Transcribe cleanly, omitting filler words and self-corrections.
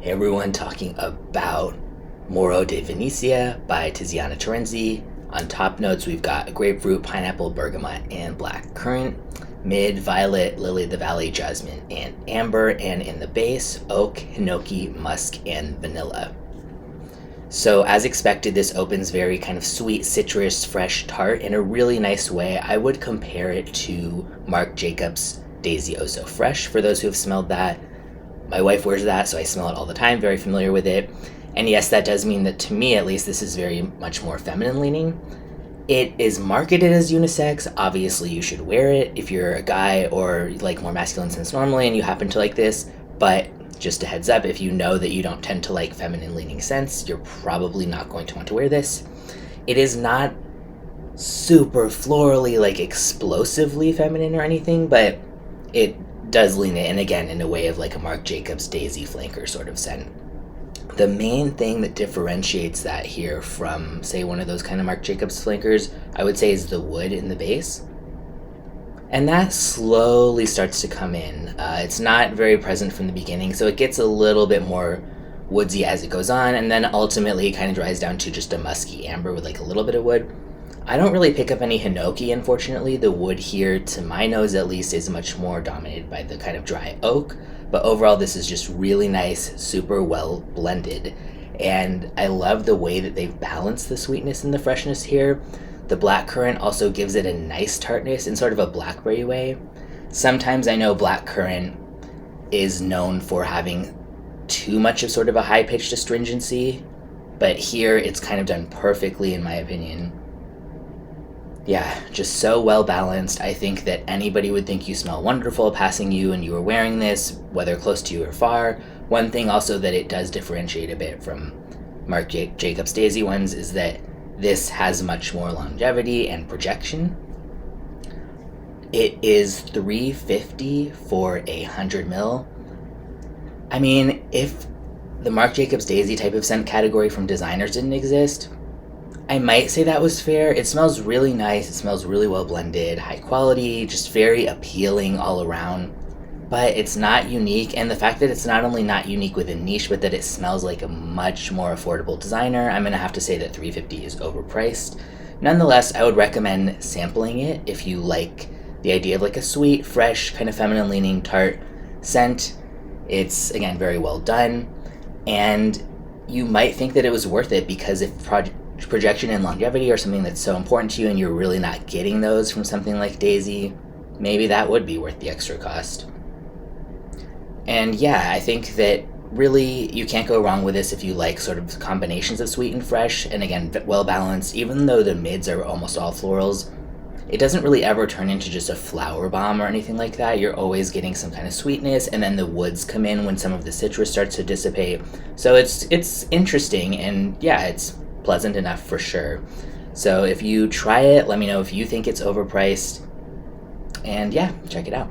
Everyone talking about Moro di Venezia by Tiziana Terenzi. On top notes, we've got grapefruit, pineapple, bergamot, and blackcurrant. Mid, violet, lily of the valley, jasmine, and amber. And in the base, oak, hinoki, musk, and vanilla. So as expected, this opens very kind of sweet, citrus, fresh, tart in a really nice way. I would compare it to Marc Jacobs' Daisy Oh So Fresh, for those who have smelled that. My wife wears that, so I smell it all the time, very familiar with it. And yes, that does mean that to me, at least, this is very much more feminine leaning. It is marketed as unisex. Obviously, you should wear it if you're a guy or like more masculine scents normally and you happen to like this. But just a heads up, if you know that you don't tend to like feminine leaning scents, you're probably not going to want to wear this. It is not super florally, like explosively feminine or anything, but it does lean it in, again, in a way of like a Marc Jacobs Daisy flanker sort of scent. The main thing that differentiates that here from, say, one of those kind of Marc Jacobs flankers, I would say, is the wood in the base. And that slowly starts to come in. It's not very present from the beginning, so it gets a little bit more woodsy as it goes on, and then ultimately it kind of dries down to just a musky amber with like a little bit of wood. I don't really pick up any hinoki, unfortunately. The wood here, to my nose at least, is much more dominated by the kind of dry oak. But overall, this is just really nice, super well blended. And I love the way that they've balanced the sweetness and the freshness here. The blackcurrant also gives it a nice tartness in sort of a blackberry way. Sometimes I know blackcurrant is known for having too much of sort of a high-pitched astringency, but here it's kind of done perfectly, in my opinion. Yeah, just so well balanced. I think that anybody would think you smell wonderful passing you and you were wearing this, whether close to you or far. One thing also that it does differentiate a bit from Marc Jacobs Daisy ones is that this has much more longevity and projection. It is $3.50 for 100 ml. I mean, if the Marc Jacobs Daisy type of scent category from designers didn't exist, I might say that was fair. It smells really nice. It smells really well blended, high quality, just very appealing all around. But it's not unique, and the fact that it's not only not unique within niche, but that it smells like a much more affordable designer, I'm going to have to say that $3.50 is overpriced. Nonetheless, I would recommend sampling it if you like the idea of like a sweet, fresh, kind of feminine leaning tart scent. It's, again, very well done, and you might think that it was worth it because if projection and longevity are something that's so important to you and you're really not getting those from something like Daisy, maybe that would be worth the extra cost. And yeah, I think that really you can't go wrong with this if you like sort of combinations of sweet and fresh, and again, well balanced. Even though the mids are almost all florals, it doesn't really ever turn into just a flower bomb or anything like that. You're always getting some kind of sweetness, and then the woods come in when some of the citrus starts to dissipate. So it's interesting, and yeah, it's pleasant enough for sure. So if you try it, let me know if you think it's overpriced, and yeah, check it out.